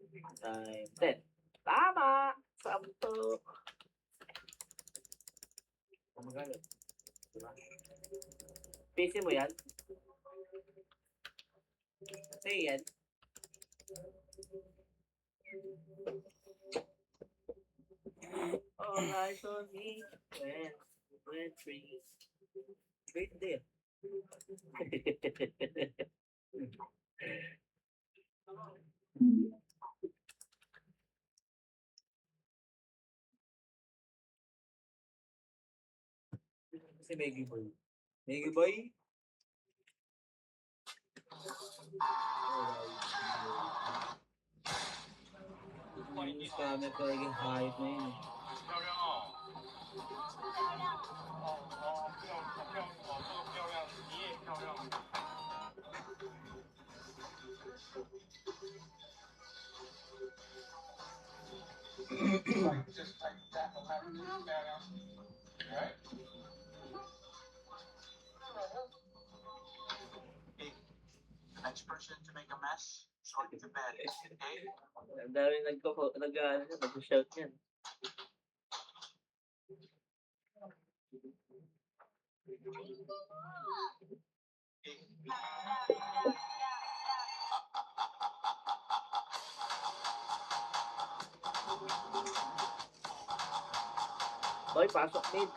Time 10. Tama! 10. Magkano? Diba? PC mo yan? Say yan. All eyes on me when free. Great deal. Si Maggie Boy. Maggie Boy? Yung scammer talagang hype na yun. Next person to make a mess, short to bed, okay? Ang dami nag-shout yan. Hoy, pasok mid.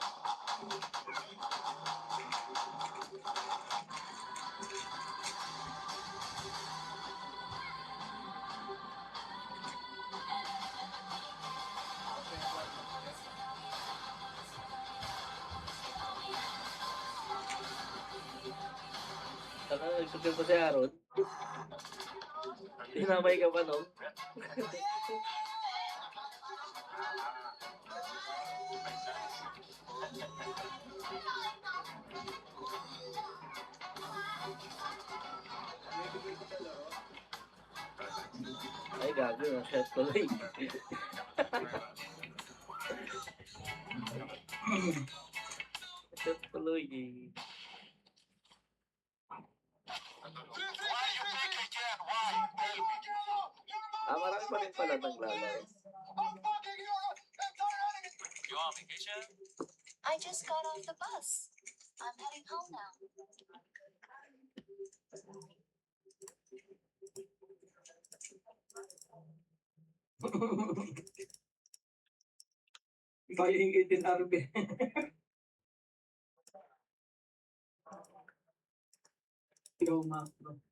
Saka nagsugal pa si Aaron. Tinamay ka pa, no? Ay, gago. Na-shot tuloy. Na-shot tuloy eh. Marami pa rin pala naglalaro. You on vacation? I just got off the bus. I'm heading home now. Ikaw yung ingitin RB. Ikaw makro.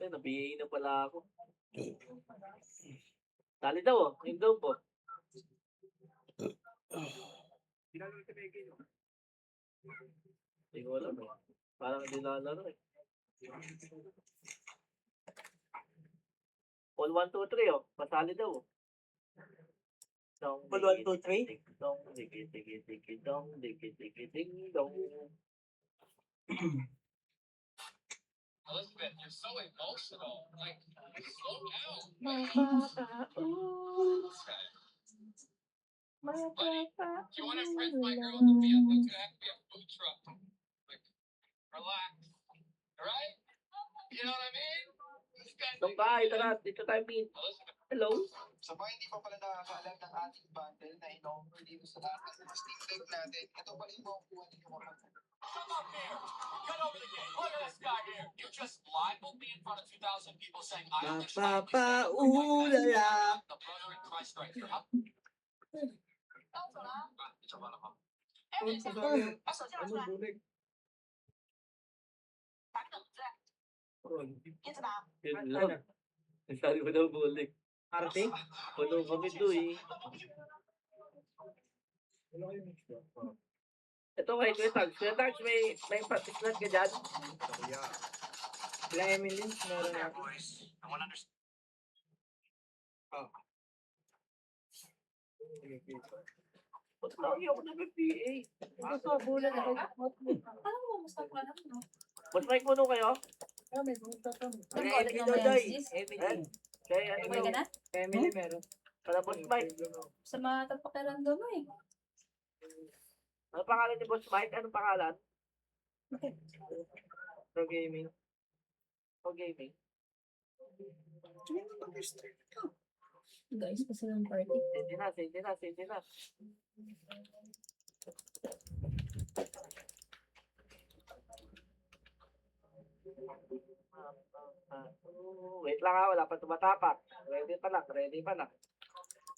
Na-BA na pala ako. Tali daw, yung daw po. Hindi ko alam eh. Parang hindi nalaro eh. All 1, 2, 3 oh. Pasali daw. Dong, All 1, 2, 3? Dong, digi, digi, digi, dong, digi, digi, ding, dong. Elizabeth, you're so emotional. Like, slow down. Buddy, do you want to impress my girl to be a food truck? Be a food truck. Like, relax. Alright? You know what I mean? This guy's Dong tayo, tara. Dito tayo meet. Elizabeth, Hello? Sa mga hindi pa pala nakakaalam ng ating bundle na in-offer dito sa lahat ng steam deck natin, ito pala yung makukuha ninyo kapag come up here. Cut over the game. Look at this guy here. You just libeled me in front of 2,000 people saying I understand you said Mapapaulala. the brother in Christ right here. Huh? 到走了。你怎么了吗？哎，等一下，把手机拿出来，打个等字，叶子吧。 Yun lang. Nasabi ko daw bulik. RT? Puno kami to eh. Ito kay Kuya Tags. Kuya Tags, may patisnat ka dyan? Sila Emily, meron There, natin. boys. I want to understand. Ba't lagi ako nag-PA? Gusto, bulan na kayo. Alam mo, gusto ko alam mo. Mas may puno kayo? May buta ka. Ano ba ulit naman yan, sis? Emily. Kaya ano Uwi ka na? Emily meron. Para Boss Mike. Sa mga tapakiramdam mo eh. Ano pangalan ni Boss Mike? Anong pangalan? Pro Gaming. Pro Gaming. Guys, pa silang party. Hindi na, hindi na, hindi na. Wait lang ha, wala pa tumatapak. Ready pa lang, ready pa lang.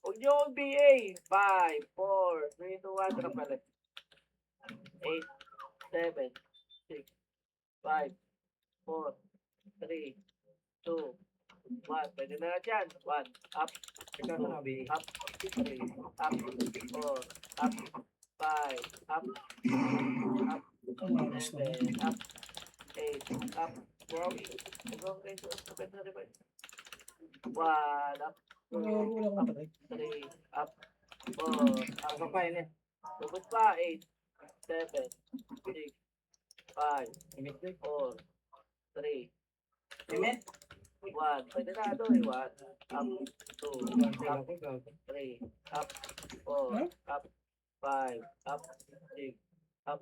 Union BA, 5, 4, 3, 2, 1, drop balik. 8, 7, 6, 5, 4, 3, 2, 1. Pwede na lang dyan. 1, up, Ikaw na nga, BA. up, 3, up, 4, up, 5, up, up, 7, up, 8, up, wow, okay, so, pwede na rin. 1, up, 2, up, 3, up, 4, up, Ako pa yun eh. Tubos pa, 8, 7, 6, 5, 4, 3, Amen? 1. Pwede na ito eh. 1, up, 2, up, 3, up, 4, up, 5, up, 6, up,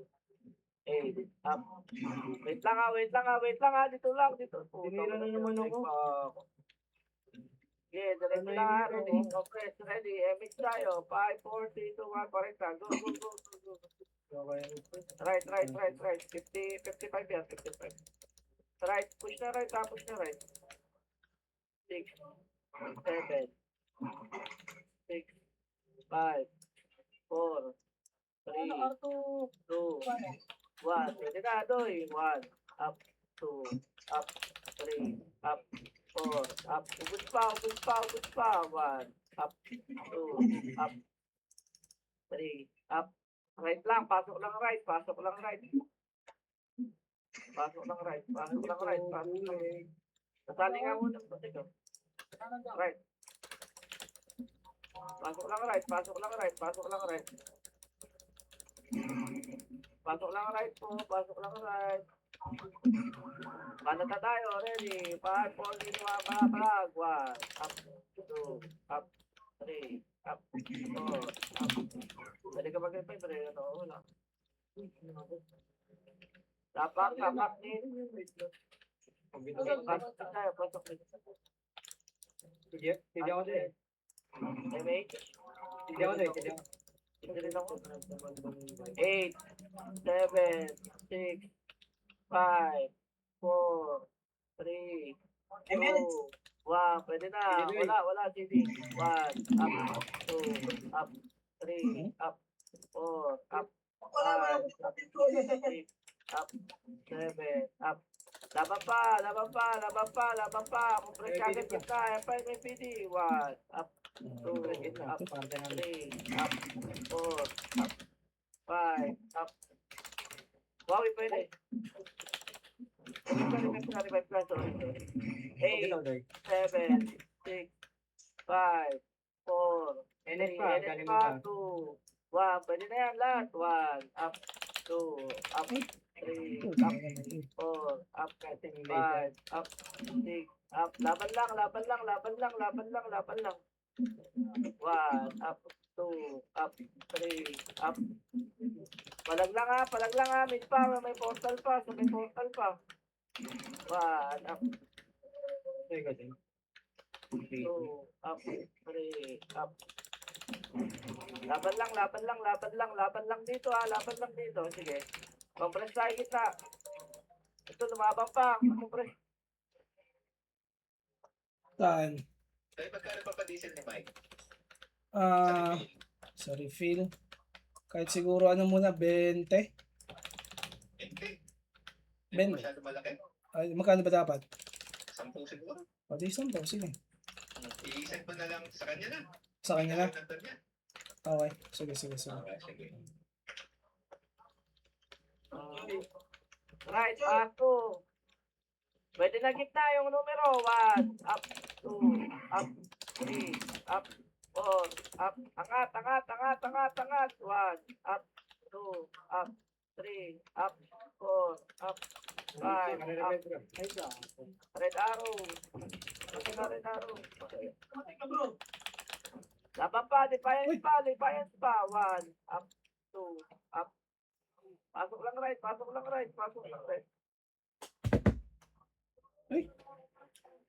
8, up. Wait lang ha, wait lang ha, wait lang ha. Dito lang, dito. Tinira na naman ako. Okay, diretso lang ha. Ready? Okay, ready. MX tayo. 5, 4, 3, 2, 1. Correct ha. Go, go, go, go, go. Right, right, right, right. 50, 55 yan, 55. Right, push na right, push na right. 6, 7, 6, 5, 4, 3, 2, 1. Pwede na, Doy. 1, up, 2, up, 3, up, 4, up. Ubus pa, ubus pa, ubus pa. 1, up, 2, up, 3, up. Right lang, pasok lang right, pasok lang right. Pasok lang right, pasok lang right, pasok lang right. Nasali nga muna, ito. Right. Pasok lang right, pasok lang right, pasok lang right. Pasok lang right po, pasok lang right. Paano na tayo? Ready? 5, 4, 3, 2, 1, balag. 1, up, 2, up, 3, up, 4, up. Pwede ka mag-repay, pwede ka ito. Wala. Tapak, tapak din. Pasok na tayo, pasok na. Hindi ako din. MH? Hindi ako din. Hindi ako. Hindi rin ako. 8, 7, 6, 5, 4, 3, 2, 1. Pwede na. Wala, wala. CD. 1, up, 2, up, 3, up, 4, up, 5, up, 6, up, 7, up. Laban pa, laban pa, laban pa, laban pa. Compress agad kita. FNPD. 1, up, 2, up, 3, up, 4, up, 5, up. Wow, pwede. 25 plus, sorry. 8, 7, 6, 5, 4, NS 3, pa, NS galing mo pa, pa. 2, 1. Pwede na yan lahat. 1, up, 2, up, 3, up, 4, up, 5, up, 6, up. Laban lang, laban lang, laban lang, laban lang, laban lang. 1, up, 2, up, 3, up. Palag lang ha, palag lang ha. May pa, may portal pa, so may portal pa. 1, up, 2, up, 3, up. Laban lang, laban lang, laban lang, laban lang dito ha, laban lang dito. Sige. Compress tayo kita. Ito, lumabang pa. Compress. Saan? Ay, magkano pa pa-diesel ni Mike? Sa refill. Kahit siguro ano muna, 20. Hindi. 20. Masyado malaki. Ay, magkano ba dapat? 10 siguro. O, di 10. Sige. I-send mo na lang sa kanya na. Sa kanya na? Nandun niya. Okay. Sige, sige, sige. Okay, sige. Right, paso. Pwede na gitna yung numero. 1, up, 2, up, 3, up, 4, up. Angat, angat, angat, angat, angat. 1, up, 2, up, 3, up, 4, up, 5, up. Red arrow. Red arrow. Laban pa, defiance pa, defiance pa. 1, up, 2, up. Pasok lang right, pasok lang right, pasok lang right.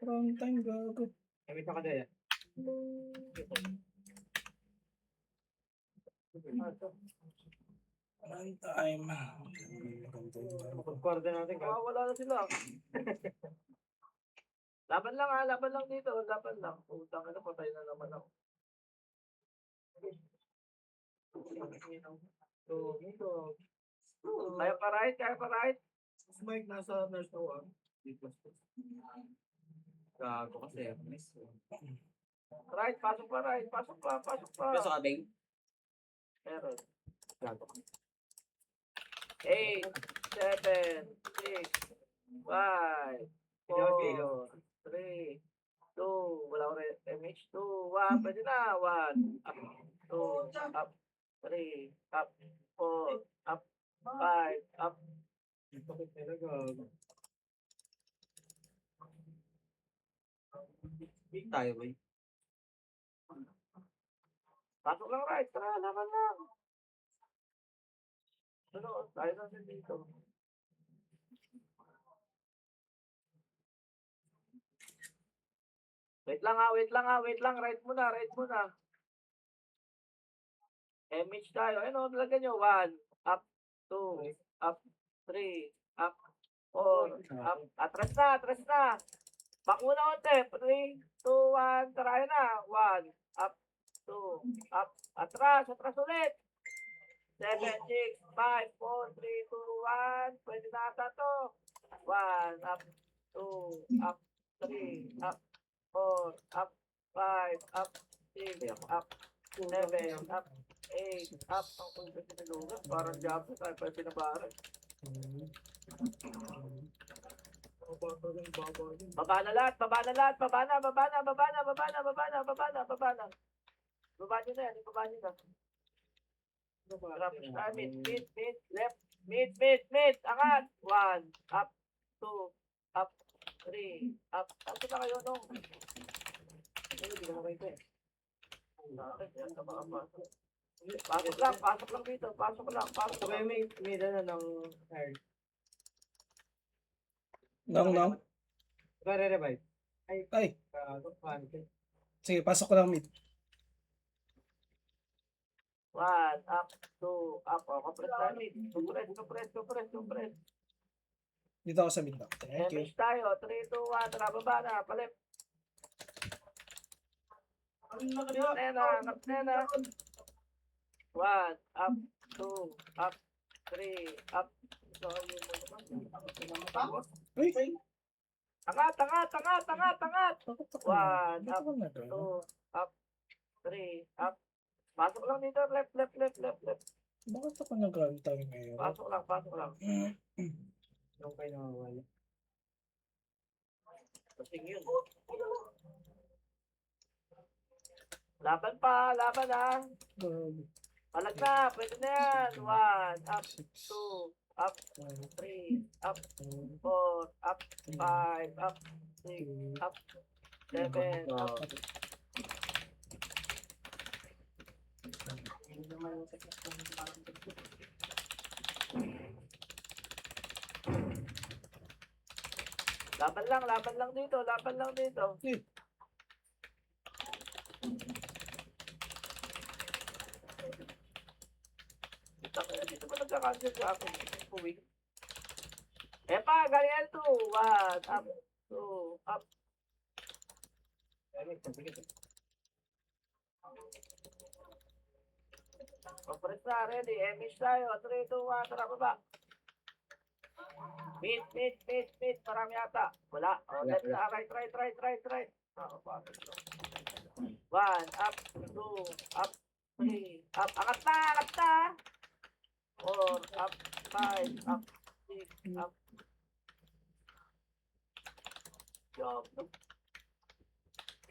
Wrong time, gago. Gamit ako dyan. Wrong time. Pag-quarter natin, gago. Wala na sila. Laban lang ha, laban lang dito, laban lang. Utang na patay na naman ako. So, ito. Kaya pa right, kaya pa right. Mike, nasa nurse na one. Gago kasi. Right, pasok pa right, pasok pa, pasok pa. Pero sa kabing? Meron. Gago. 8, 7, 6, 5, 4, 3, 2, wala ko rin. MH2, 1, pwede na. 1, up, 2, up, 3, up, 4, up, 5, up. Bakit talaga? Big tayo, boy. Pasok lang right, tara, laban lang. Ano, tayo na din dito. Wait lang ha, wait lang ha, wait lang, right muna, right muna. MH tayo, ano, talaga nyo, 1, up, 2, up, 3, up, 4, up, atras na, atras na. Bakuna konti, 3, 2, 1, tarayan na, 1, up, 2, up, atras, atras ulit. 7, 6, 5, 4, 3, 2, 1, pwede na ata to. 1, up, 2, up, 3, up, 4, up, 5, up, 6, up, 7, up, 8, up. Ang punta sinalugan, parang Diablo tayo pa pinabaran. Baba na lahat, baba na lahat, baba na, baba na, baba na, baba na, baba na, baba na, baba na. Baba nyo na yan, ibaba nyo na. Mid, mid, mid, left, mid, mid, mid, angat. 1, up, 2, up, 3, up. Saan na kayo nung? Hindi ko makita eh. Pasok lang dito, pasok lang, pasok So, lang. may dala ng hair. Long. Re-revive. Ay, Gago, panic. sige, pasok ko lang mid. 1, up, 2, up. O, compress tayo mid. Compress. Dito ako sa mid lang. Thank you. Damage tayo. 3, 2, 1. Tara, baba na. Palit. Kaptena. 1, up, 2, up, 3, up. Uy, Angat. bakit ako 1, Bakit up, ako nag- 2, up, 3, up. Pasok lang dito. Left. Bakit ako nag-run time ngayon? Pasok lang. Yung kayo nawawala. Kasing yun. Laban pa, laban ha. Palag na, pwede na yan. 1, up, 2, up, 3, up, 4, up, 5, up, 6, up, 7, up. Laban lang dito. Eh. Dito ba nagka-cancel sa akin? Uwi. Epa, galing L2. 1, up, 2, up. Compress na, ready. MH tayo. 3, 2, 1, tara baba. Mid. Marami yata. Wala. O, left na. Right. Pasok to. 1, up, 2, up, 3, up. Angat na. 4, up, 5, up, 6, up. Job.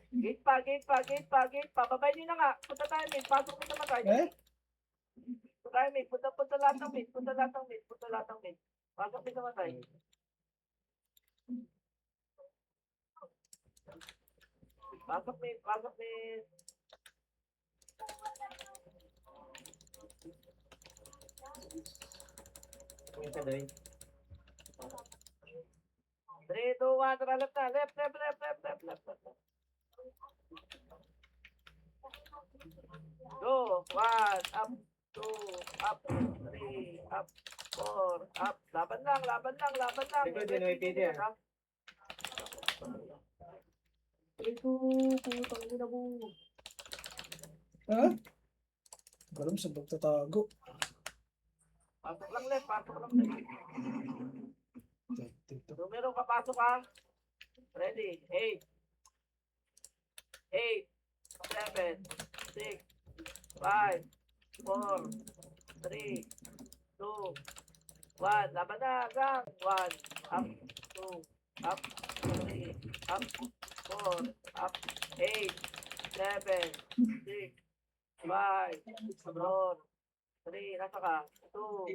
Gate pa. Babay nyo na nga. Punta tayo mid. Pasok mo naman tayo. Eh? Punta tayo mid. Punta lahat ng mid. Pasok din naman tayo. Pasok mid. Yung sa doy. 3, 2, 1, tara left na. Left. Go. 1, up, 2, up, 3, up, 4, up. Laban lang. Ikaw din, may PD, ah. 3, 2, putang ina mo. Ha? Alam sa pagtatago. Pasok lang left. Numero ka, pasok ka. Ready? 8, 7, 6, 5, 4, 3, 2, 1. Laban na, gang. 1, up, 2, up, 3, up, 4, up, 8, 7, 6, 5, 4, 3, nasa ka? 2,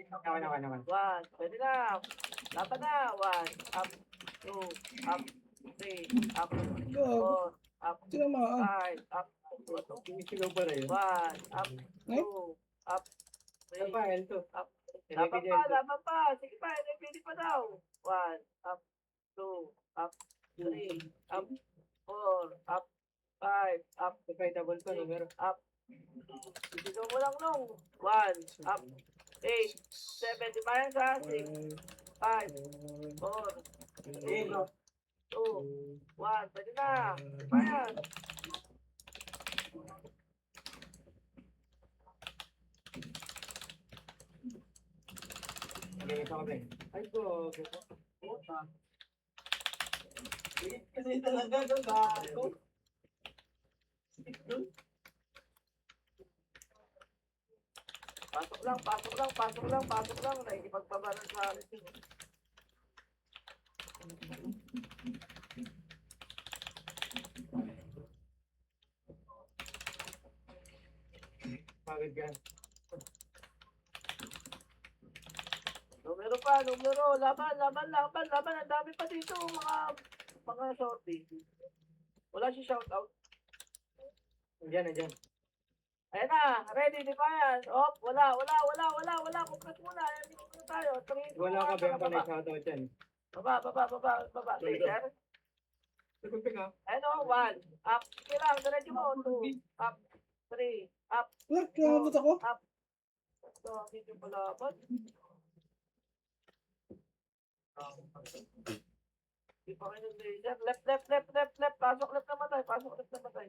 Naman. 1. Pwede na. Laban na. 1, up, 2, up, 3, up, 4, up, Tinamaan. 5, up, Sinisigaw pa rin. 1, up, 2, up, Ano 3, pa, L2? up. NAPD, Laban pa. Sige pa, NAPD pa daw. 1, up, 2, up, 3, up, 4, up, 5, up, Sabay double pa, numero. up. Sisigaw mo lang nung. 1, up, 8, 7, di ba yan sa 6, 5, 4, 3, 2, 1. Pwede na. Di ba yan? Okay, ito kami. Ay, go. Puta. Kasi talaga doon ba? Pasok lang. Nakikipagpabalan sa akin. Pagod ka. Numero. Laban. Ang dami pa dito, mga shorty. Wala si shoutout. Andiyan. Ayan na, ready, di ba yan? Op, wala. Kumpas muna. Ayan, dito muna tayo. 3, 2, 1, Wala ka ba yung baba. pala shoutout yan? Baba. Laser. Tugupi ka. Ano, 1. Up. Sige lang, diretso mo. 2. Up. 3. Up. Wala, kinabot ako. Up. Ito, hindi yung palaban. Hindi pa kayo ng laser. Left. Pasok left na matay.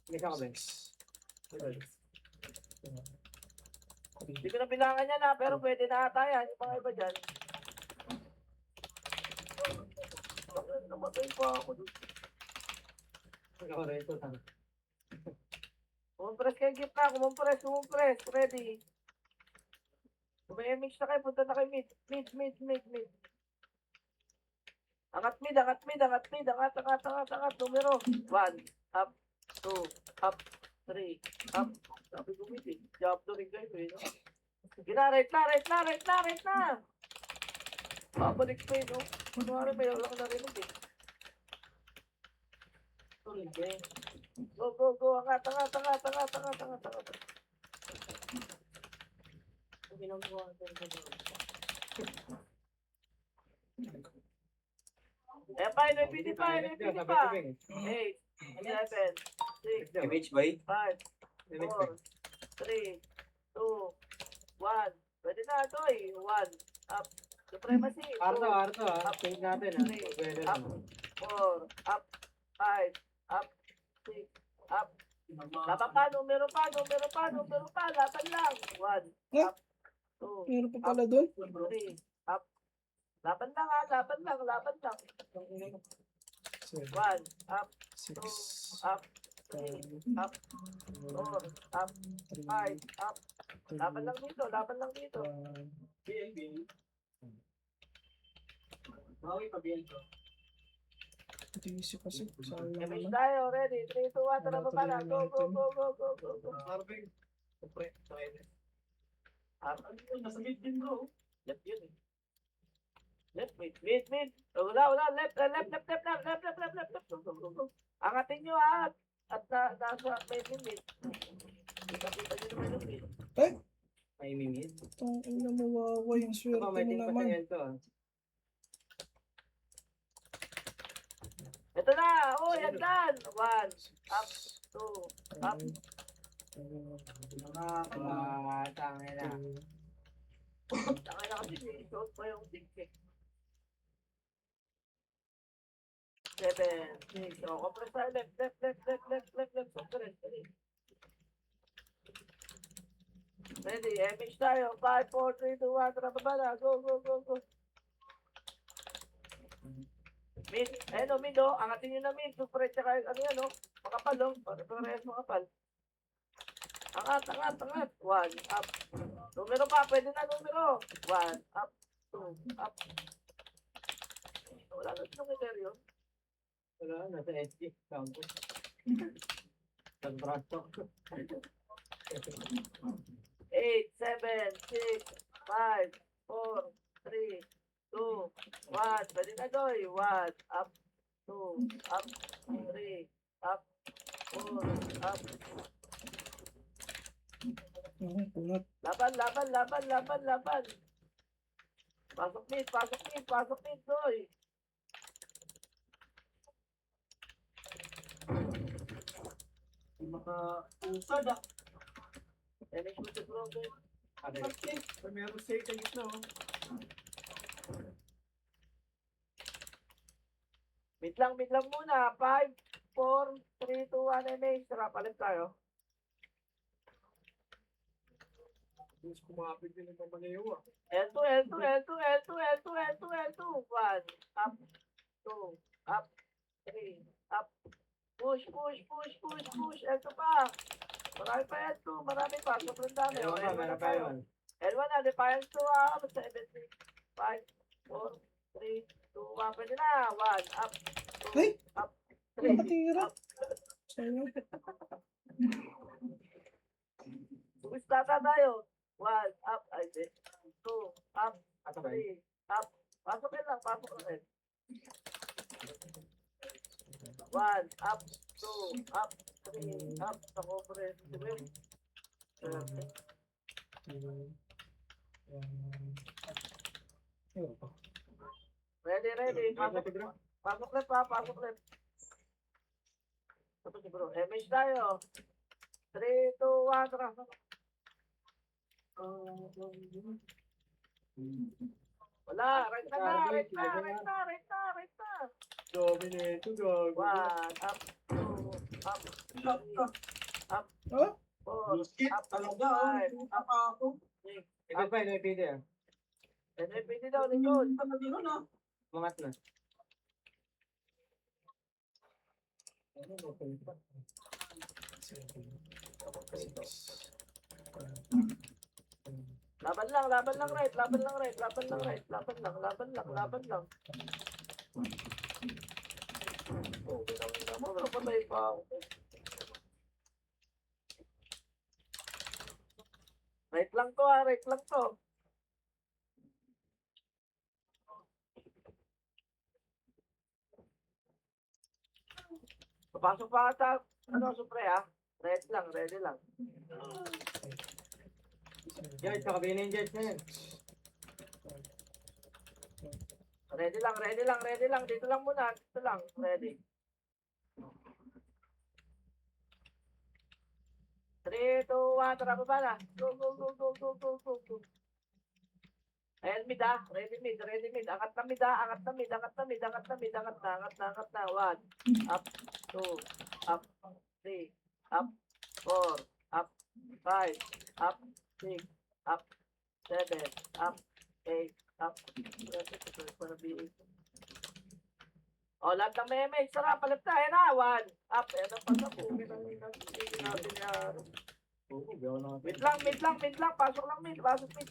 Hindi ka ba? Hindi ko na bilangan yan ha, pero pwede na ata yan. Yung mga iba dyan. Namatay pa ako dun. Ikaw rin ito. Tama. Kumumpress kayo gitna, kumumpress. Ready. Kung may mix na kayo, punta na kayo mid. Angat mid. Numero. 1, up, 2, up, 3, up. Sabi ko mid eh. Job to rin kayo eh. No? Right na. Babalik pa eh, no? Kunwari may wala ko narinig eh. Tuloy eh. Go. Angat. Ang ginagawa ko pa, NPD pa. 8, 7, 6, MH ba? 5, 4, 3, 2, 1. Pwede na ito eh. 1, up. Supremacy. 2, Arto ha. Pink natin ha. Pwede up, naman. 4, up, 5, up, 6, up. Laban pa, numero pa. Laban lang. 1, up, 2, Meron pa pala doon. 3, up. Laban lang ha, laban lang. 7, 1, up, 6, 2, up, 3, up, 4, up, 5, up. Laban lang dito. Ito yung isip kasi. Sayang Image naman. tayo, ready. 3, 2, 1, tara Wala baba na. tuloy Go. natin. Marvin. Siyempre. Nasa mid din bro. Left yun eh. Left, mid. Wala. Left. Go. Angatin nyo ha. at nasa may limit. Kita-kita nyo naman yung limit. May mimid. Itong ina mawawa yung Ito swerte ba, may mo tingin pa naman. sa yan to. Ah. Ito na! Oh, yan dan! 1, up, 2, up. Mga tangin na. Taka na kasi isuot pa yung tig-tig. 7, 6. Oh, compress tayo. Left. Compress. Ready, MH tayo. 5, 4, 3, 2, 1. Tara, baba na. Go. Mid. Ayun o, mid o. Angatin nyo na mid. Super, tsaka ano yan o. Makapal o. Parehas makapal. Angat. 1, up. Numero pa. Pwede na numero. 1, up. 2, up. Wala na itong yun. Wala, nasa SG. Campus. Nag-brasto. 8, 7, 6, 5, 4, 3, 2, 1. Pwede na Joy. 1, up, 2, up, 3, up, 4, up. Punot. Laban. Pasok mid, Joy. Maka-usad ah. Finish mo si bro, Joy. Meron safe sa gitna oh. Mid lang muna. 5, 4, 3, 2, 1, MH. Tara, palit tayo. Mas kumapit din ang pamanayaw ah. L2, 1, up, 2, up, 3, up, push, L2 pa, marami pa L2, sobrang dami, Ayaw ka, meron pa yun. L1 na, defiance 2, 7, 6, 5, 4, 3, 2, 1, pwede na, 1, up, 2, Ay! up, Ano 3, matira? up, Sayang. stata tayo, 1, up, 2, up, Atabay. 3, up, pasok lang. 1, up, 2, up, 3, up, sa compress, ready, pasok left. Tapos si bro, MH tayo. 3, 2, 1, tara. Wala, right na. Dominate to go. 1, up, 2, up, 3, up, Oh? 4, up, 5, up, 6. Ikaw pa, NIPD ah. NFPD daw, likod. Mangat na. Laban lang, right. Oh, pinangina mo, napatay pa ako. Right lang to. Papasok pa ata, supre ha. Ready lang. Yan, kakabi na yung Jets na yan. Ready lang. Dito lang muna. Ready. 3, 2, 1, tara baba na. Go. Ayan mid ah. Ready mid. Angat na mid. 1, up, 2, up, 3, up, 4, up, 5, up, 6, up, 7, up, 8, up. O, lahat ng meme. Sarap, palit na. Ayan na. 1, up. Ayan ang pasabukin ng natin yan. Mid lang. Pasok lang mid. Pasok mid.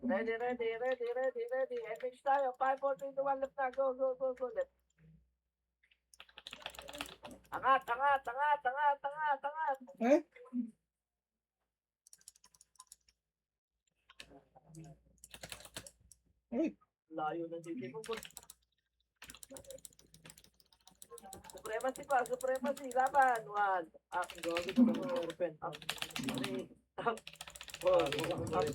Ready. MH tayo. 5, 4, 3, 2, 1, left na. Go, left. Angat, angat, angat, angat, angat, angat. Eh? Uy, Layo ng dito mo. Supremacy pa, supremacy. Laban. 1, up. Gabi ko na mga open. Up. 3, up. 4, up.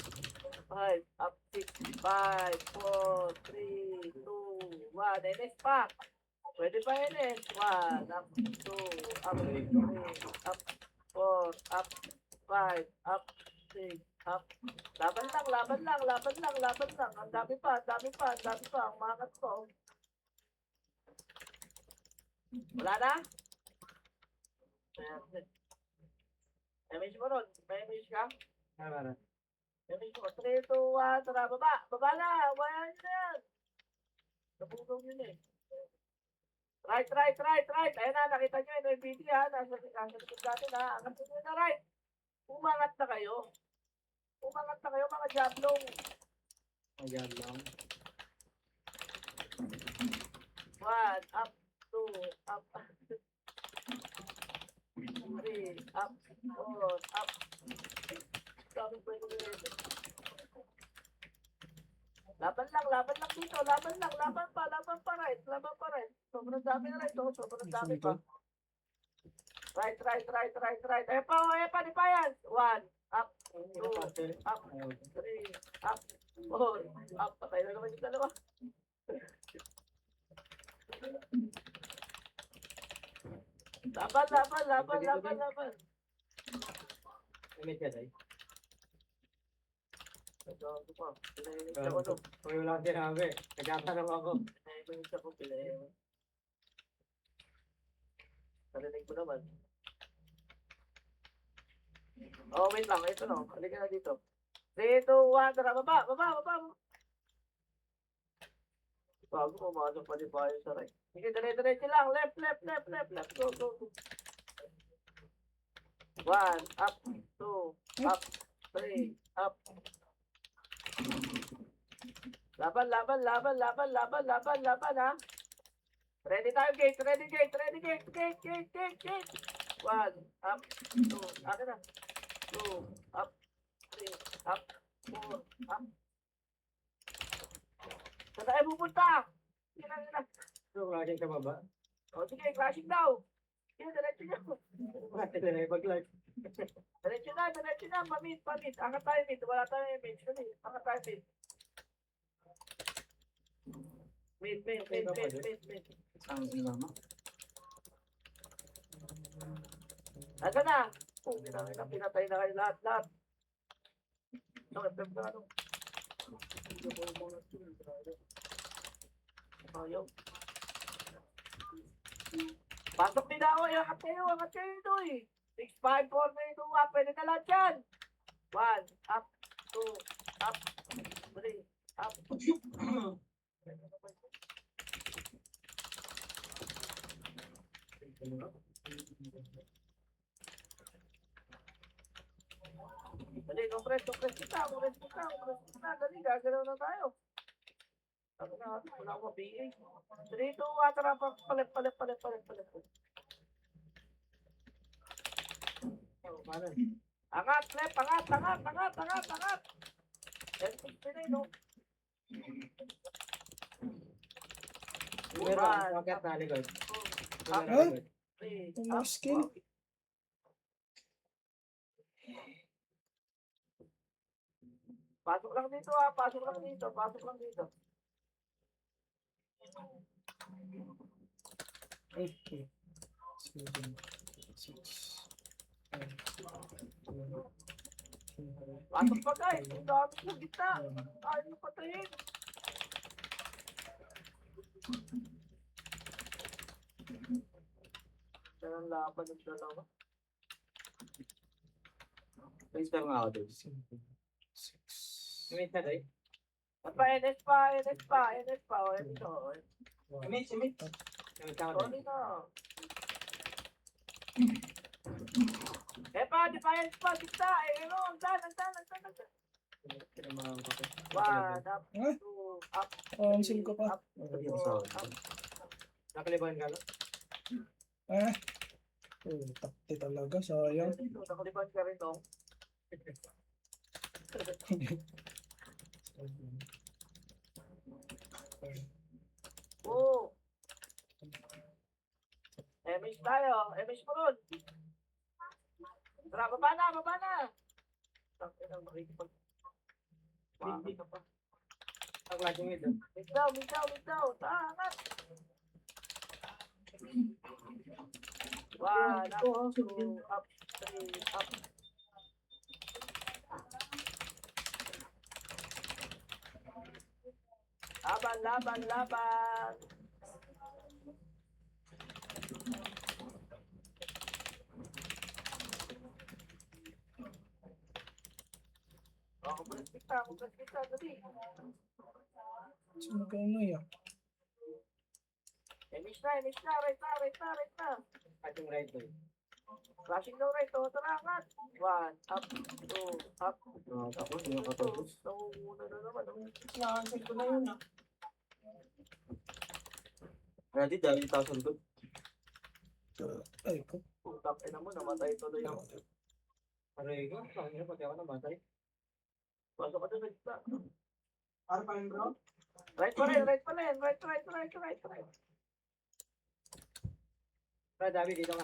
5, up. 6, 5, 4, 3, 2, 1. NS pa. Pwede pa NS. 1, up. 2, up. 3, up. 4, up. 5, up. 6, up. Laban lang, laban lang, laban lang, laban lang. Ang dami pa, ang dami pa, ang dami pa. Ang makat ko. Wala na? Damage mo ron. May damage ka? Tama na. Damage mo. 3, 2, 1, tara, baba. Baba na. Wala na yan. Napugong yun eh. Right, right, right, right. Ayun na, nakita nyo yung video ha. Nasa likod natin ha. Angat nyo na right. Umangat na kayo. Umangat na kayo mga jablong. Ayan lang. 1, up, 2, up. 3, up, 4, up. Sabi ko yung laban lang dito, laban lang, laban pa right, laban pa right. Sobrang dami na right, oh, sobrang dami pa. Right. Epa, di pa yan. 1, up, 2, up, 3, up, 4, up. Patay na naman yung dalawa. Laban. May siya tayo. Ito pa. Pinayinis ako to. Kung wala sinabi, nagtatanong ako. Pinayinis ako. Narinig mo naman. Oh, wait lang. Ito no. Halika na dito. 3, 2, 1. Tara, baba. Bago pumasok pa di pa yun sa right. Sige, dire-diretso lang. Left. Go. 1, up, 2, up, 3, up. Laban ha. Ready tayo, gate. 1, up, 2, akin na. 2, up, 3, up, 4, up. Saan tayo pupunta? Sige na. So, lagi sa baba. O sige, crashing daw. Sige, diretso nyo. Bakit na ipag-like? Diretso na. Pamit. Angat tayo, mid. Wala tayo image. Angat tayo, mid. Mid. Ang ina mo. Nasaan na? Pinatay na kayo lahat. Ano? Ayaw. Pasok din ako. Angat kayo ito eh. 6, 5, 4, 3, 2, 1. Pwede na lahat yan. 1, up, 2, up, 3, up. Dali, compress kita. Dali, gagalaw na tayo. Sabi na, wala akong PA. 3, 2, 1, tara, palit. Paano? Angat, left, angat. Yan, pinay, no? Pero, bakit nalikod? Up, Huh? 3, Yung skill. Pasok lang dito ha, pasok lang dito. 8, 7, 6, 5, 4, Pasok pa guys, ang dami sa gitna. Ayaw na patayin. Yan ang laban ng dalawa. Please lang ako dun. 6. Imit na tayo. At pa, NS pa. O, ito. Imit. Imit ako tayo. Sorry na. Pa, defiance pa, gitna. Ano, ang dan. Kinamahan ko. 1, up, Ah? 2, up, Cancel ko pa. up, 4, up. Nakaliban ka lang? Ah, Oh, takti talaga. Sayang. Dito, nakaliban ka rin, no? Oo. Emish tayo. Emish mo ron. Tara, baba na, baba na. Takti na, makikipag... Hindi ka pa. Ang laging ito. Mid down, mid down, mid down. Tangat. One, up, two, up, three, up. Laban, laban, laban. Oh, kumpres kita, dali. Sino kayo na yan? Emish na, right na, right na, right na. Ating right to. Flashing daw right, tarangat. One, up, two, up. Tapos, yung katapos. So, muna na naman. Nakansel ko na yun ah. Ready, dahil 1,000 ko. Ay, ko. Putang ina mo, namatay tuloy ako. Aray ko, saan nyo pati ako namatay? Pasok ka doon sa gitna. Ano pa yun, bro? Right pa rin, right. Bro, David, dito ka.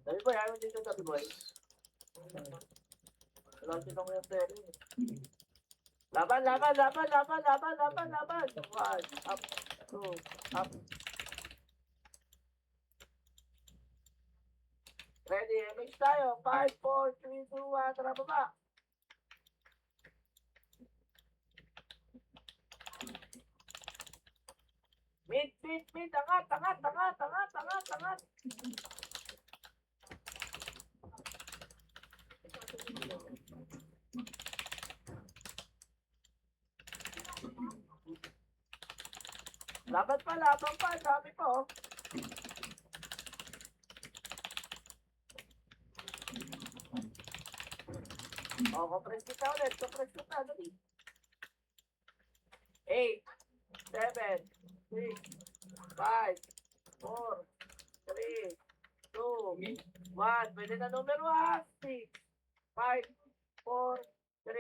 Sabi boy, ayaw dito sabi boy. Wala sinong yung pera eh. Laban. One, up, two, up. Ready, mix tayo. 5, 4, 3, 2, 1, tara baba. Mid, angat. Laban pa, sabi ko. Oh, compress kita ulit, dali. 8, 7, 6, 5, 4, 3, 2, 1. Pwede na numero 6, 5, 4, 3,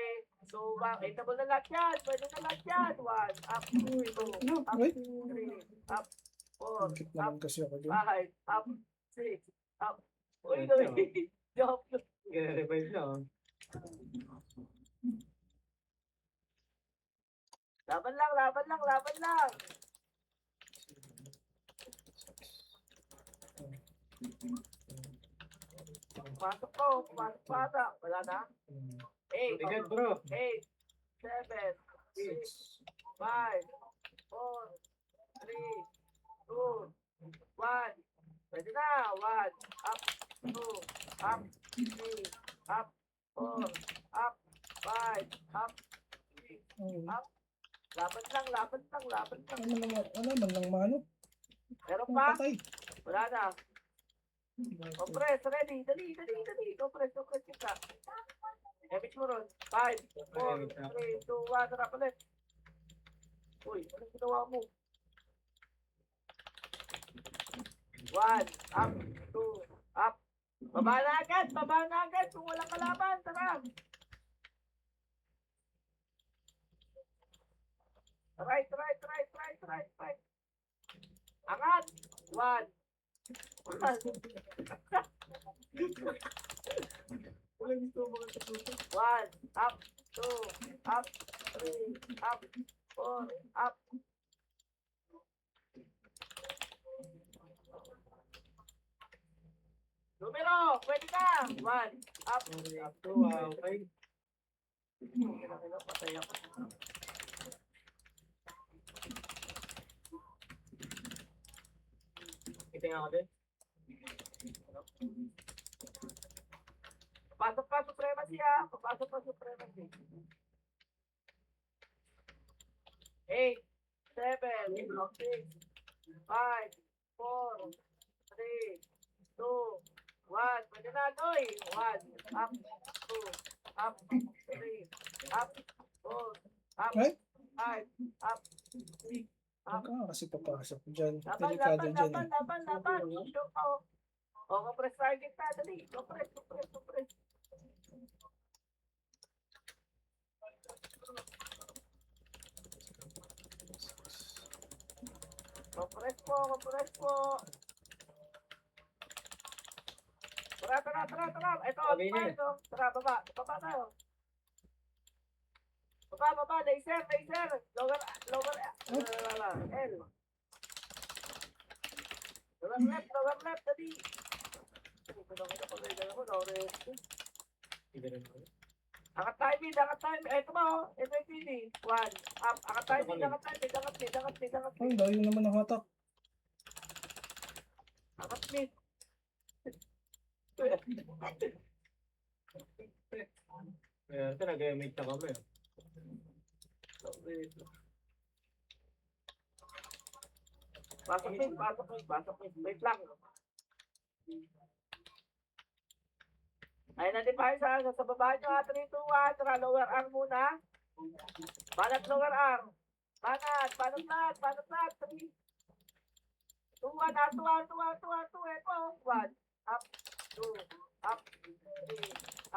2, 1. Itable na lahat yan. Pwede na lahat yan. 1, up, 2, up, Wait. 3, up, 4, Bakit up, naman kasi ako dyan? 5, up, 6, up. Uy, Ito. joke. Revive na, oh. Laban lang. Pumasok pa ata. Wala na. 8, Bigat, bro. 8, 7, 6, 5, 4, 3, 2, 1. Pwede na. 1, up, 2, up, 3, up, 4, up, 5, up, 6, Oh, up. Laban lang. ano man lang mano? Meron pa? Patay. Wala na. Compress, ready. Dali. Compress kita. Emish mo ron. 5, 4, 3, 2, 1. Tara palit. Uy, anong ginawa mo? 1, up, 2, up. Baba na agad. Kung walang kalaban, tara. Right. Angat. 1. One, up, 2, up, 3, up, 4, up. Numero, pwede na. 1, up, Up to, okay. Patay ako. Kita nga ako din. Papasok pa supremacy. 8, 7, 6, 5, 4, 3, 2, 1. Pwede na, Doy. 1, up, 2, up, 3, up, 4, up, Right? 5, up, 6, Huwag ka nga kasi papasok dyan. Laban, Delikado laban, dyan laban, eh. laban, laban. Shoot out. O, compress target na, dali. Compress. Compress po. Tara. Ito, Sabi niya. ito. Tara, baba tayo. Baba, laser. Lower, L. Lower left, dali. Angat tayo, mid. Ito ba, oh. Ito yung pili. 1, up. Angat tayo, mid. Ay, layo naman ng hatak. Angat mid. Kaya ito, nag-emit na kami. Pasok mid. Wait lang. Ay, na-define sa baba nyo, 3, 2, 1. Tara, lower arm muna. Banat lower arm. Banat lahat. 3, 2, 1, up, 2, epo. 1, up, 2, up, 3,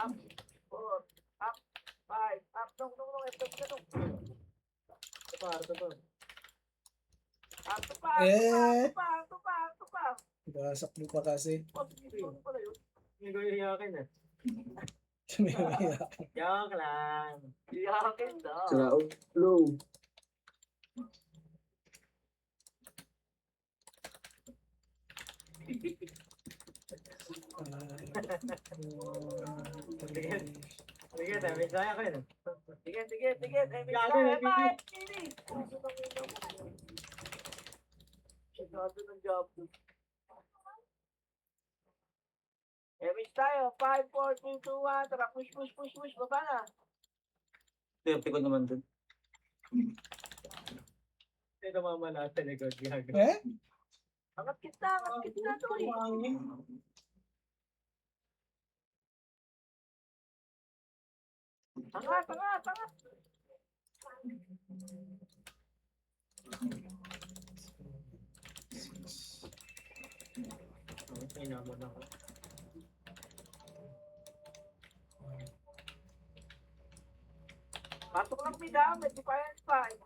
up, 4, up, 5, up, nung, epo. Tupa. Basak mo pa kasi. Positive pala yun. Hindi ko iyakin eh. Sumiya. Joke lang. Iyakin na. Flow. Sige, damage tayo ko yun. Sige. Gago na, Sigado ng job. Damage tayo. 5, 4, 3, 2, 1. Tara, push. Baba na. Swerte ko naman dun. Ito mamala sa likod. Gago. Eh? Angat kita to eh. Angat. Ay, naman ako. Pasok lang mida. May defiance 5,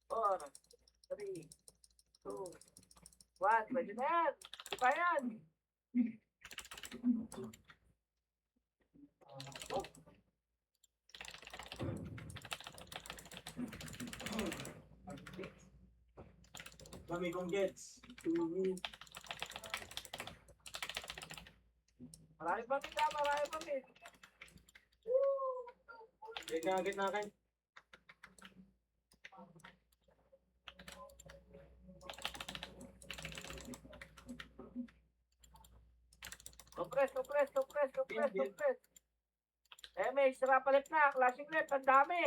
4, 3, 2, 1. Pwede na yan. Defiance. Mami kong gets. Marami pa mid. Gagit na akin. Compress. May sira palit na. Clashing left. Ang dami.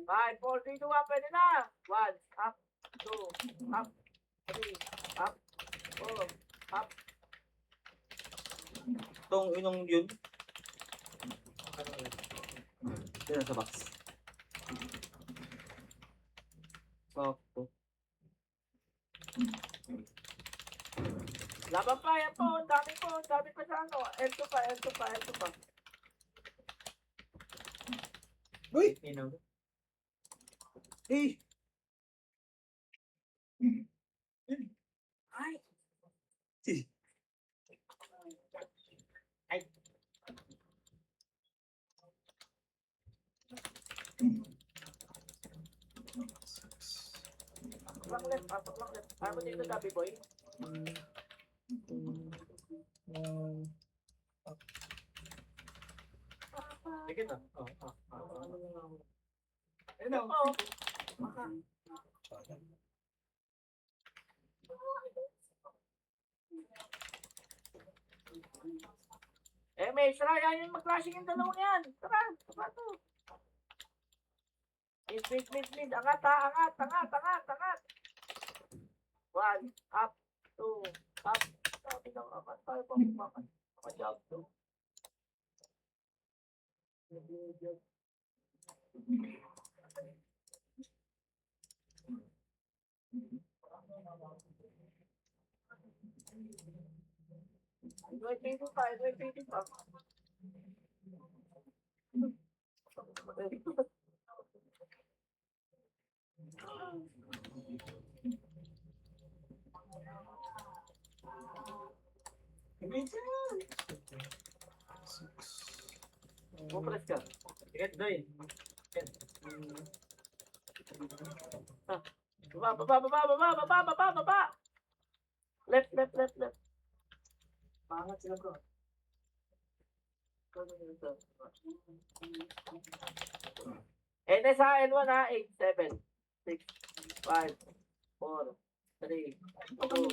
Five, 4, 3, 2, 1. Pwede na. 1, up, 2, up, 3, up, 4, up. Itong inong yun. Yan sa box. Sakto. Laban pa. Yan po. Ang dami pa sa ano. L2 pa. Uy! Inaw. Eh! Ay. Pasok lang left. Ayaw mo dito tabi, boy. Sige na. Ano po? May sira yan yung mag-clashing yung dalawang yan. Tara to. Mid. Angat. 1, up, 2, up. Sabi ng amat tayo pa. Job to. Waiting pa, waiting pa. Bumpress ka. Get doy. Baba. Left. Pangat sila bro. NSA L1 ha, 8, 7, 6, 5, 4, 3, 2,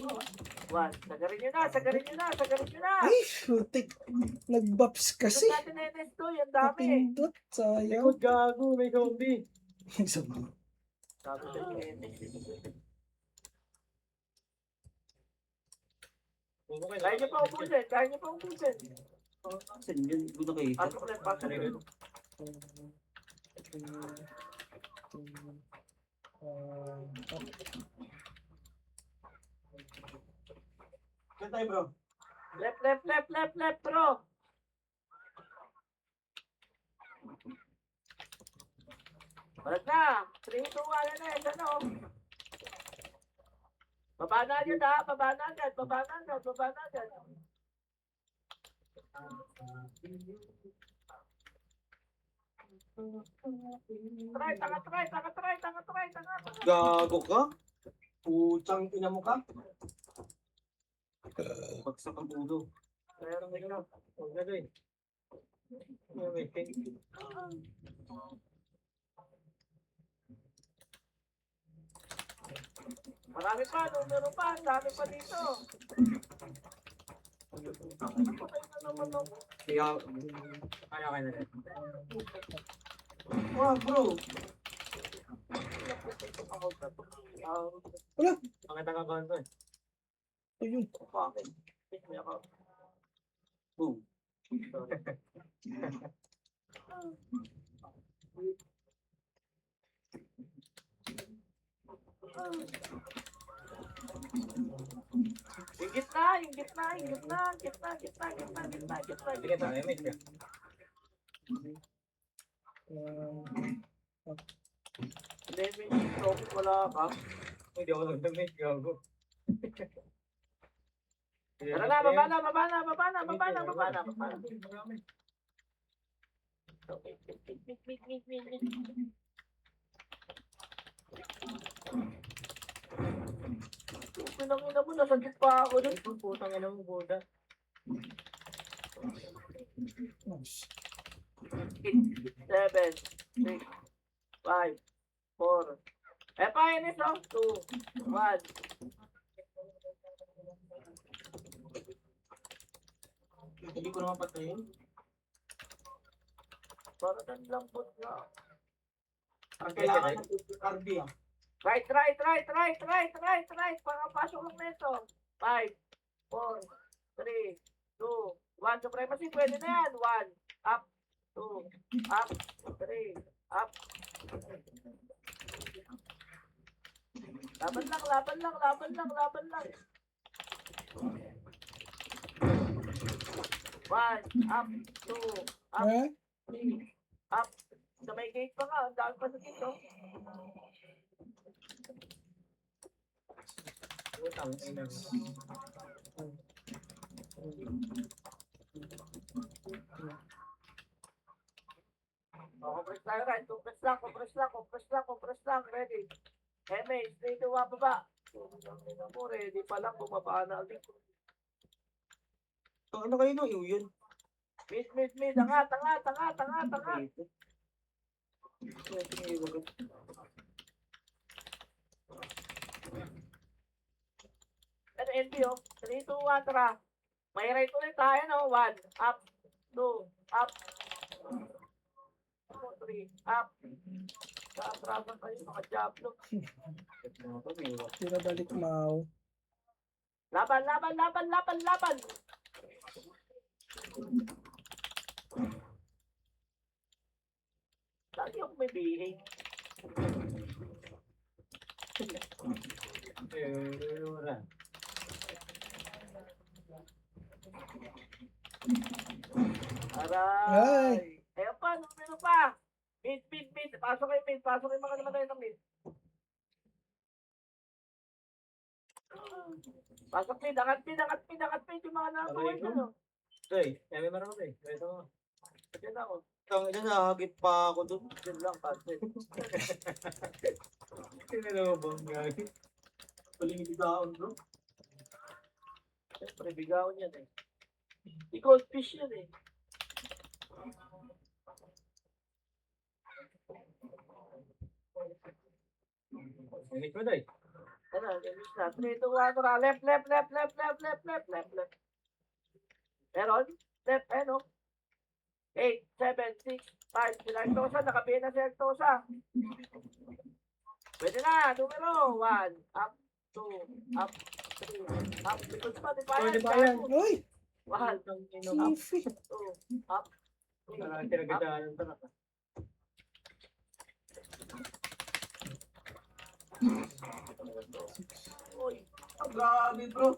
1. Sagarin nyo na. Ay, putik. Nag-buffs kasi. Yung natin NS2, yung dami. Napindot. Sayang. Likod gago, may zombie. Isa ba? Dami sa NS. Kaya nyo pa ubusin. Saan yun? Hindi ko nakita. Pasok ulit. Saan tayo bro? Left, bro. Balik na. 3, 2, 1, NS, ano? Baba na agad ha, baba na agad. Try. Gago ka? Putang ina mo ka? Bagsak ang ulo. Meron ikaw. Huwag na doy. Marami pa, numero pa, ang dami pa dito. Patay na naman ako. Kaya, kaya na rin. Wow bro! Pakita ka ba ito eh? Ayun. Bakit? May ako. Boom. Yung gitna. Sige tayo, mate ka. Hindi, wala ka. Hindi ako nag-mate, gago. Tara na, baba na. Pinangina mo, nasagit pa ako nun. Putang ina mo, Buda. 7, 6, 5, 4. NS, 2, 1. Hindi ko naman patayin. Parang ang lambot na. Ang kailangan ng RB ah. Right. Pangapasok lang nito. 5, 4, 3, 2, 1. Supremacy, pwede na yan. 1, up, 2, up, 3, up. Laban lang. 1, up, 2, up, Ha? 3, up. Sa may gate pa nga, ang dami pa sa gate, oh. Putang ina. Compress tayo, right? Compress lang. Ready? MA, straight to baba. Ready pa lang, bumaba na agad. Ano kayo no? Yun. Mid. Angat. Ano, NBO? 3, 2, 1, tara. May right ulit tayo, no? 1, up, 2, up. 3, up. Katrasan kayo, naka-jablo. Tira balik mau. Laban. yung may bihing. Wala. Aray! Ayun pa, numero pa! Mid. Pasok kayo mid. Pasok kayo mga naman tayo ng mid. Pasok mid. Angat mid. Yung mga nabuhay Aray, na, no? Kaya may marami. Ito. Diyan ako. Ang ina nakakit pa ako doon. Diyan lang, cancel. Tinalabang gagi. Paling daon bro. Siyempre, bigawan yan eh. Di goldfish yan eh. Init mo day. Ano, finish na. 3, 2, 1, tara. Left. Meron? Left, ano? 8, 7, 6, 5. Sila Artosa, nakabihin na si Artosa. Pwede na, numero 1, up, 2, up, 3, up. Likod pa, di ba yan? Pwede ba yan? Uy! 1, Sifi! 2, up, 3, Parang up. tinagandaan ng tanak. Uy, Ang grabe bro.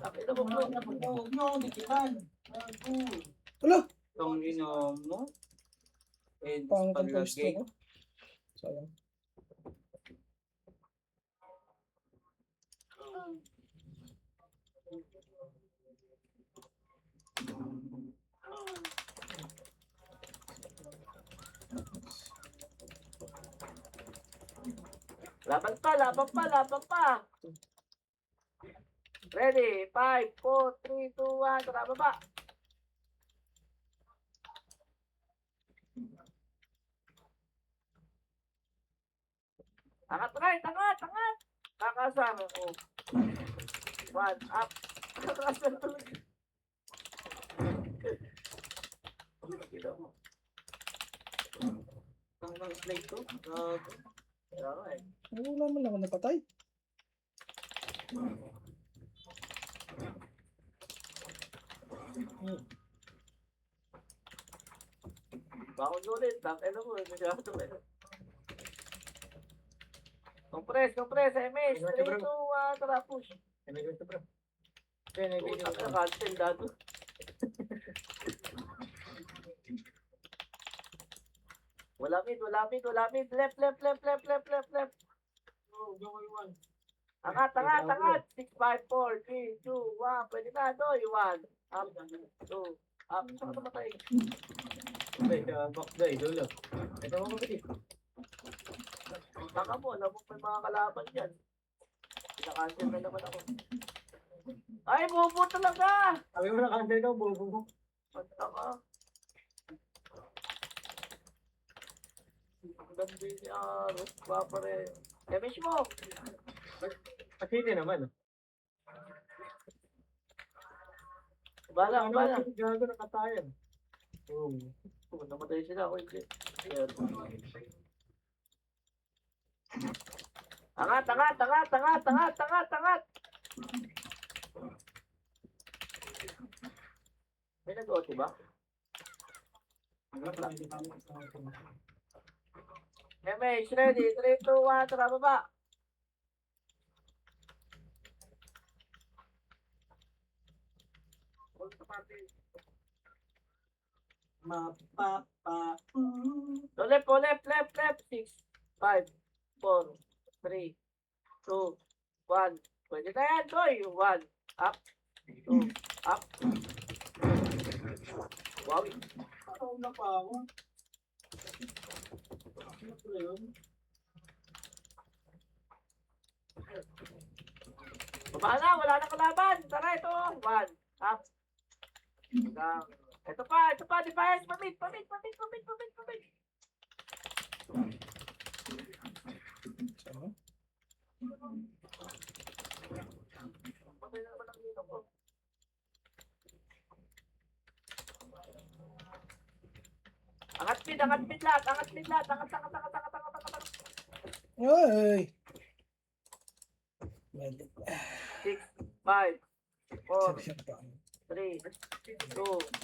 nakita mo bro. Huwag nyo akong dikitan. Wala! Itong inom mo. And Pangit ang posto palagay. ko. Sayang. Laban pa. Ready? 5, 4, 3, 2, 1. Tara, baba. Angat. Kakasar. Oh. 1, up. Kakasar tuloy. Kita mo. Ang slide ko. Grabe. Kaya nga eh. Wala man ako napatay. Bakit ulit? Ano mo? Masyado kayo. Compress. MS. 3, 2, 1. Tara, push. Ano yung ito bro? Kaya nabigyan Puta ko. ka, cancel dato. Wala mid. Left. Oh, gawin one. Angat. 6, 5, 4, 3, 2, 1. Pwede na, doy. 1. Up, 2, up. Saan ka tumatay? Day, back day, dulo. Ito mo kapatid. Taka mo, alam mo may mga kalaban dyan. Pinakancel na naman ako. Ay, bobo talaga! Sabi mo na cancel ka, bobo mo. Basta ka. Ang ganda ni Aro. Papare. Damage mo! Pasiti naman. Bala. Gago nakatayan. Oh. Kung namatay sila ako, hindi. Ayan. Angat! May nag-OT ba? MH, ready? 3, 2, 1, tara baba! Mapapa. So left. 6, 5, 4, 3, 2, 1. Pwede na yan, boy. 1, up, 2, up. Wow. Ano na pa ako? Ano ba yun? Baba na, wala na kalaban. Tara, ito. 1, up. Down. Ito pa, defiance. Pamit. Sayang. Patay na naman ang hino ko. Angat mid lahat. Angat. Ay! Medyo. 6, 5, 4, Sabi siya pa. 3, 2,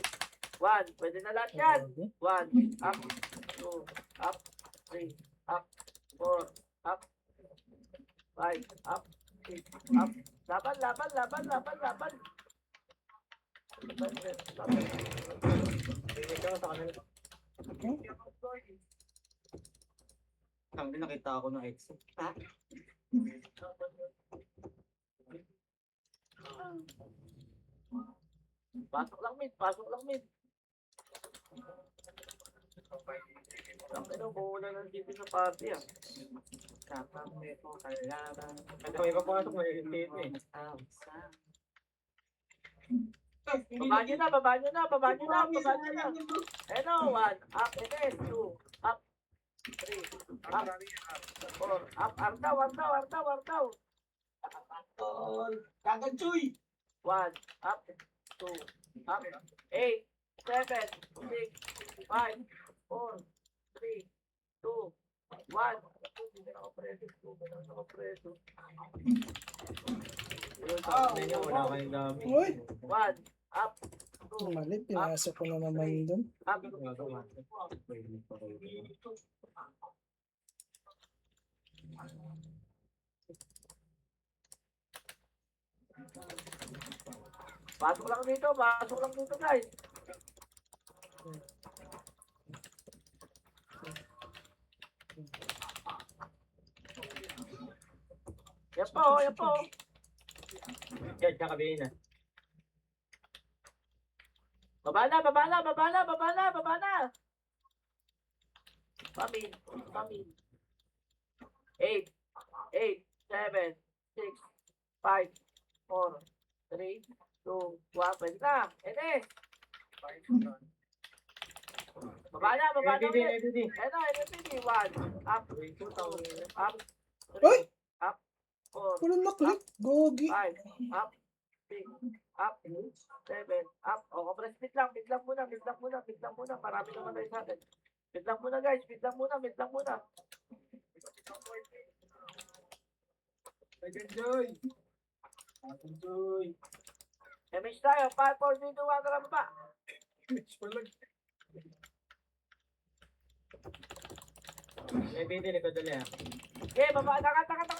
1. Pwede na lahat yan. 1, up, 2, up, 3, up, 4, up, 5, up, 6, up. Laban, laban, laban, laban, laban. Laban. Tingin ka sa kanila. Ang nakita ako ng exit. Ha? Pasok lang mid, pasok lang mid. Ang ino, buulan ng GP sa party ah. Kapag may po kalaban. At may papasok na yung dito eh. Baba nyo na, baba nyo na, baba nyo na, baba nyo na. Eno, 1, up, ines, 2, up, 3, up, 4, up, artaw, artaw, artaw, artaw. Kaganchoy! 1, up, 2, up, 8, 7, 6, 5, 4, 3, 2, 1. Hindi na nakapreso, hindi na nakapreso. Yung sa inyo, wala kayong dami. Uy! 1, up, 2, Mali, pinasok ko na naman dun. up. Pasok lang dito guys. Yan po, yan po. Yan, kakabihin na. Baba na, baba na, baba na, baba na, baba na. Pamin, pamin. 8, 8, 7, 6, 5, 4, 3, 2, 1. Pwede na. Enes. Baba na, baba na ulit. Eto, NPD. 1, up, 2, up, 3, Uy! up, 4, Walang naklik. Gogi. 5, up, 6, up, 7, up. O, compress speed lang, speed lang muna, speed lang muna, speed lang muna. Marami naman tayo sa atin. Speed lang muna guys, speed lang muna, speed lang muna. Kaganchoy! Kaganchoy! Damage tayo, 5, 4, 3, 2, 1, tara baba. May bidili ko dali ah. Okay, baba, taka.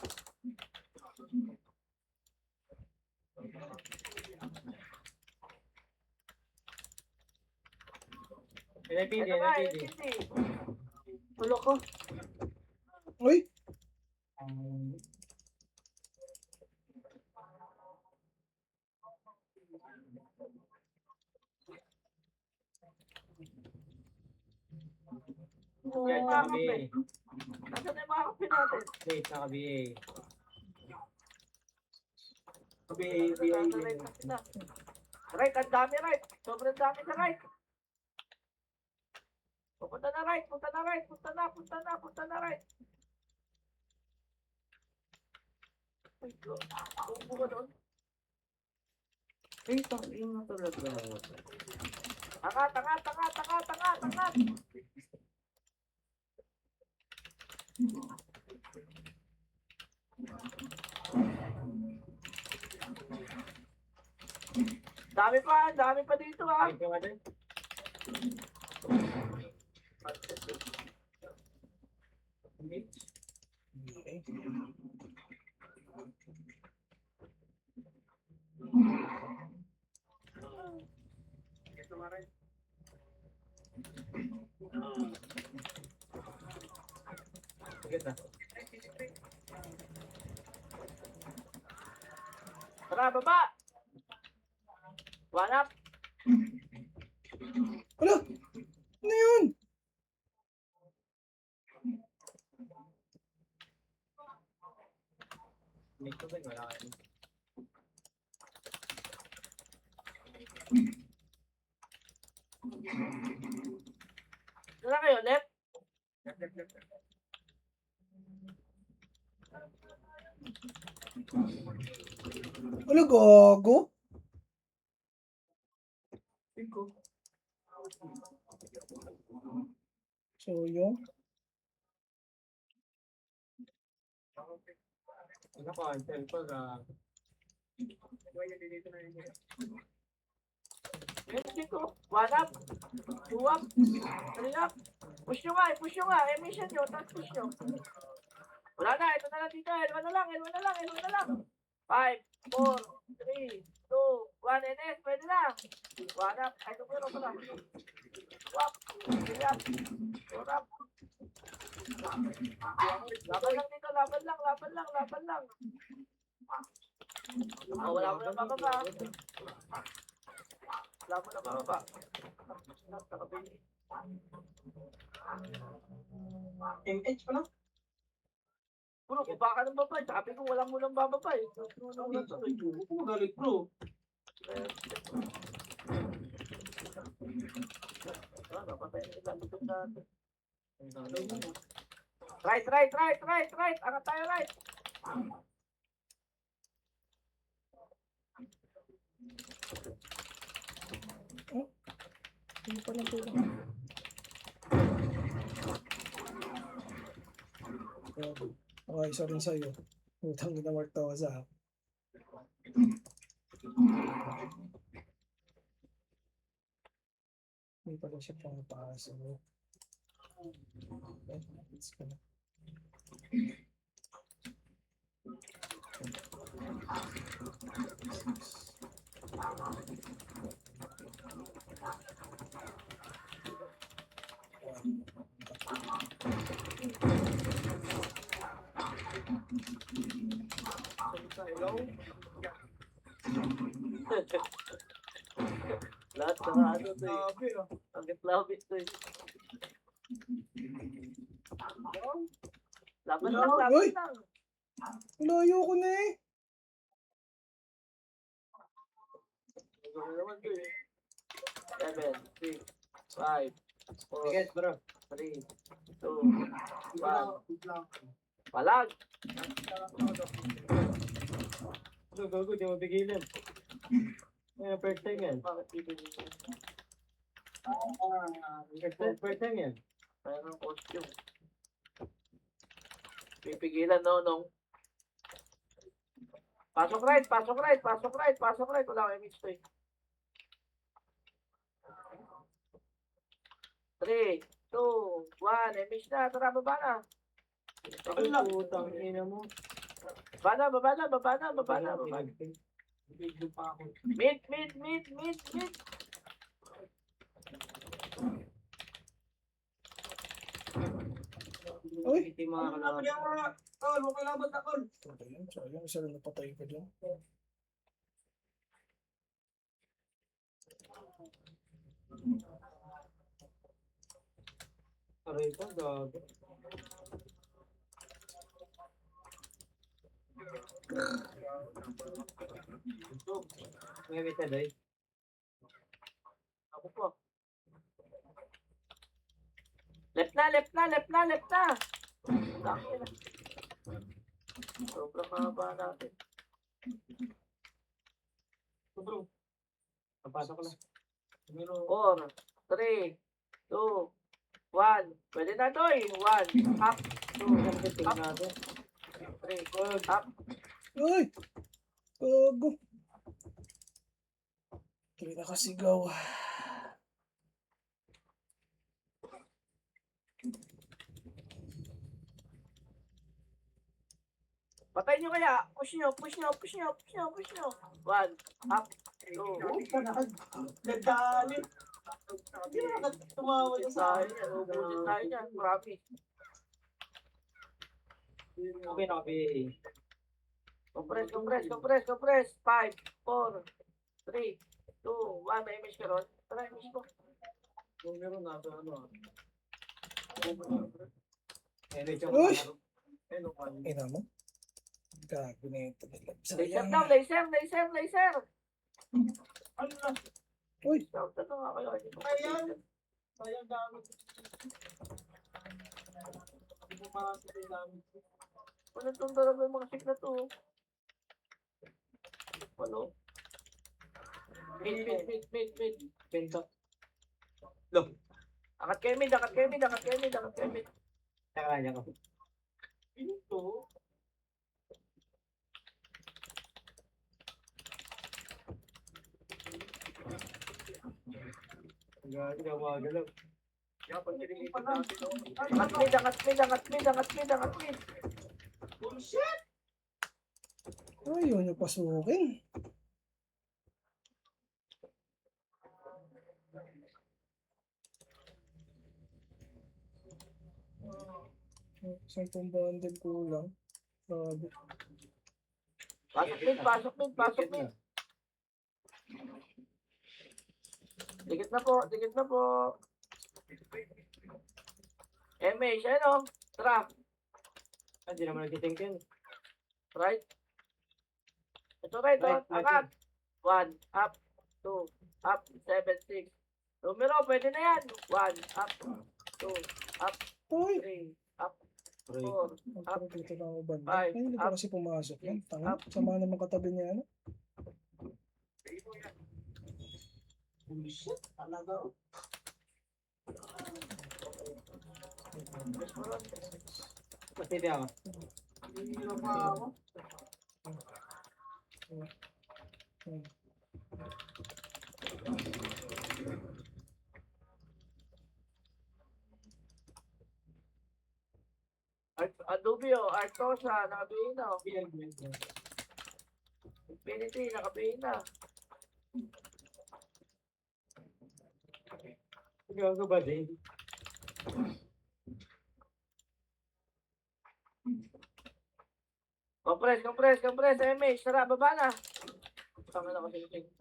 May bidili, Ito ba, may bidili. NPD. Ulo ko. Uy! Yan, Mga naka-BA. kape. Nasaan na yung mga kape natin? Wait, naka-BA. Right, ang dami right. Sobrang dami sa right. Punta na right, punta na right, punta na right. Ay, God. Upo ka doon. Wait, ang ina talaga. Tanga. Dami pa dito ah. Wait, yung ano? Okay. Sige na. Tara, baba. One up. Wala! Ano yun? May tubig, wala kayo. Tara kayo, left. Wala, gago. So, yung... Naka-cancel pa na. Yan dito. One up. Two up. Three up. Push nyo nga, push nyo nga. Emission nyo, tapos push nyo. Wala na, ito na lang dito. L1 na lang, L1 na lang, L1 na lang. 5, 4, 3, 2, 1, NS, pwede na. Wala, ay, tumiro pala. Wap, silap, turap. Laban lang dito, laban lang, laban lang, laban lang. Oh, wala mo na bababa. Wala mo na bababa. Nakabili. MH pala. Bro, baba ka ng babay. Sabi ko walang mo ng bababay. Galit bro. Right. Angat tayo right. Ano pa lang po? Okay, sorry sa'yo. Utang na Mark tawa sa akin. Hindi pala siya pangapasa. Okay, let's go. Lahat ng ano to eh. Sabi ah. Ang gitlabit to eh. Laban lang, Uy! laban lang. Layo ko na eh. Gawin naman to eh. 7, 6, 5, 4, Ticket bro. 3, 2, 1. Palag! So, gago, di mo pigilan. First time yan. Bakit bibili mo? First time yan. Mayroong costume. Pipigilan, no, nung. Pasok right. Wala ko image to eh. 3, 2, 1. Image na. Tara, baba na. Ang putang ina mo. Baba na. Biglo pa ako. Mid. Uy! Hindi mga kalaban. Tol, mo kailangan takol. Sayang, isa lang napatay ko dyan. Aray ko, gago. May mita day. Ako po. Left na. Sakit na. Sobrang haba natin. Bro. Napasok ko na. 4, 3, 2, 1. Pwede na to eh. 1, up, 2, up, 3, up. Uy! Gago! Hindi nakasigaw. Patay nyo kaya. Push nyo. 1, up, 2. Nagdali. Hindi na tumawa sa akin. Ubusin tayo dyan. Promise. Okay na kami. Compress. 5, 4, 3, 2, 1. May image ka ron? Tara, image mo. Kung meron na ito, ano. Uy! Ano pa? Ina mo? Gago na ito. Laser Sayang. daw. Laser. Ano na? Uy! Shout out na nga kayo. Ayan. Sayang gamit. Hindi mo makasip yung gamit. Ano itong talaga yung mga ship na to? Ano? Mid. Penta. Akat kayo mid. Teka niya ko. Ito. Gagawin. Kaya pag kinilipat natin, no? Angat mid, angat mid, angat mid, angat mid, angat mid. Ayaw niyo pasukin. Isang pang bundle kulang. Grabe. Pasok mid, pasok mid, pasok mid. Dikit na po, dikit na po. MH, ano? Trap, Hindi naman nagtiting yun. right? Ito right, Right, right. angat. 1, up, 2, up, 7, 6. Numero, pwede na yan. 1, up, 2, up, Ay! 3, up, 4, up, Ang dito na ako banda. Five, Ay, hindi up. pa kasi pumasok. Yan, tanga. Sama naman katabi niya, ano? Bullshit, talaga. Matindi ako. Hindi na pa ako. Adubio, Artosa, nakabihin na. Infinity, nakabihin na. Gago ba din? Compress, compress, compress, MH, tara, baba na. Tama na kasi yung tingin.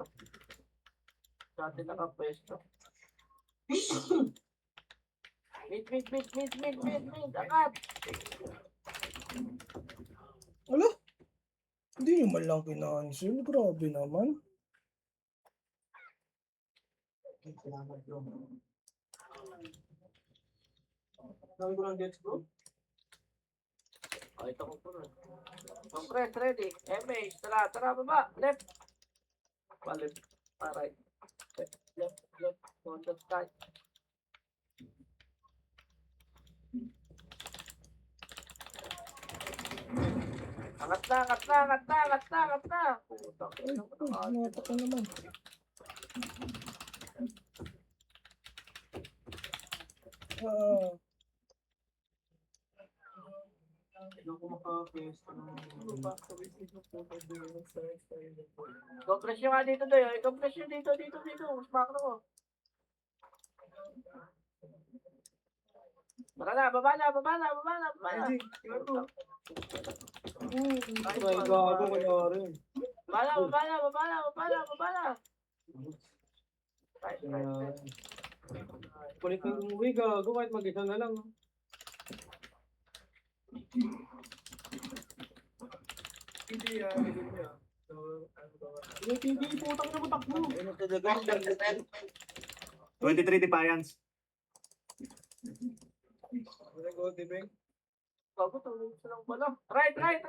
Dati nakapwesto. Mid, angat. Ala? Hindi niyo man lang kinancel. Grabe naman. Salamat bro. Dami ko ng gets bro. Oh, ito ko po. Compress, ready. MH, tara, baba. Left. Left, right. Left, on the sky. Angat na. Putang Ay, ina, nata ko naman. Ah, Hindi ako makapwesto. Compress nyo nga dito doy. Compress nyo dito. Smack na ko. Tara na, baba na. Ay, gago. Ay, gago ko na rin. Baba na. Right. Kulit ng umuwi, gago. Kahit mag-isa na lang. Hindi hindi niya. So, ano ba? Hindi, putang na matakbo. 23 Defiance. Wala ko, Dibeng. Bago, tulog sa lang pala. Right. Dali.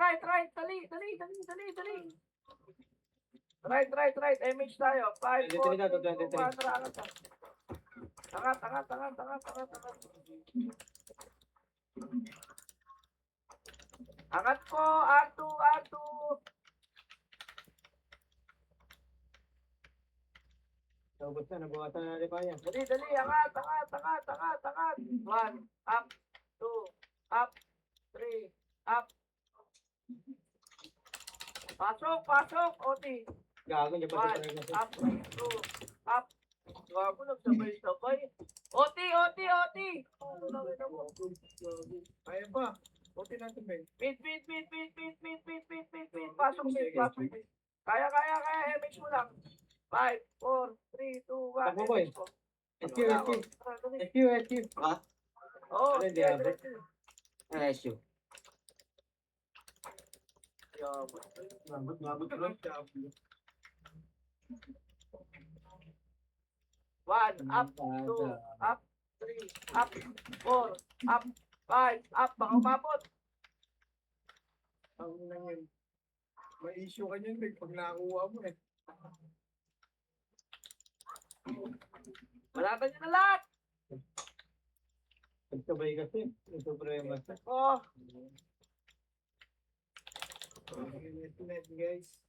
Right. MH tayo. 5, 4, 3, 2, 1. Tara, angat. Angat ko, R2. Naubos na, nabuhatan na rin pa yan. Dali, angat. 1, up, 2, up, 3, up. Pasok, OT. Gago, niya pa 1, rin up, 2, up. Gago, nagsabay-sabay. OT. Kaya pa. Okay natin, Beng. Mid. Pasok mid. Kaya. MH mo lang. 5, 4, 3, 2, 1. Takbo, boy. SQ. Oh, Ano, diabo? LSU. Labot bro. 1, up, 2, up, 3, up, 4, up, 5, up. Baka umabot. Ang nangyay. May issue ka niyan, Beng, pag nakuha mo eh. Balatan nyo na lahat. Pagkabay kasi. Yung suprema. Oh, Net, guys.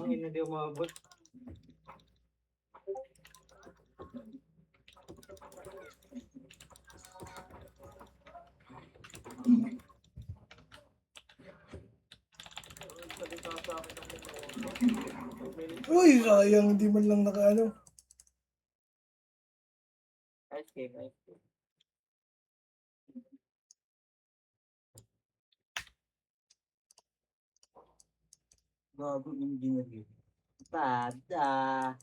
Tangin na di umabot. Salita sa akin ng mga Uy, sayang, hindi man lang nakaano. Ice game, ice game. Gago engineer yun. Tada!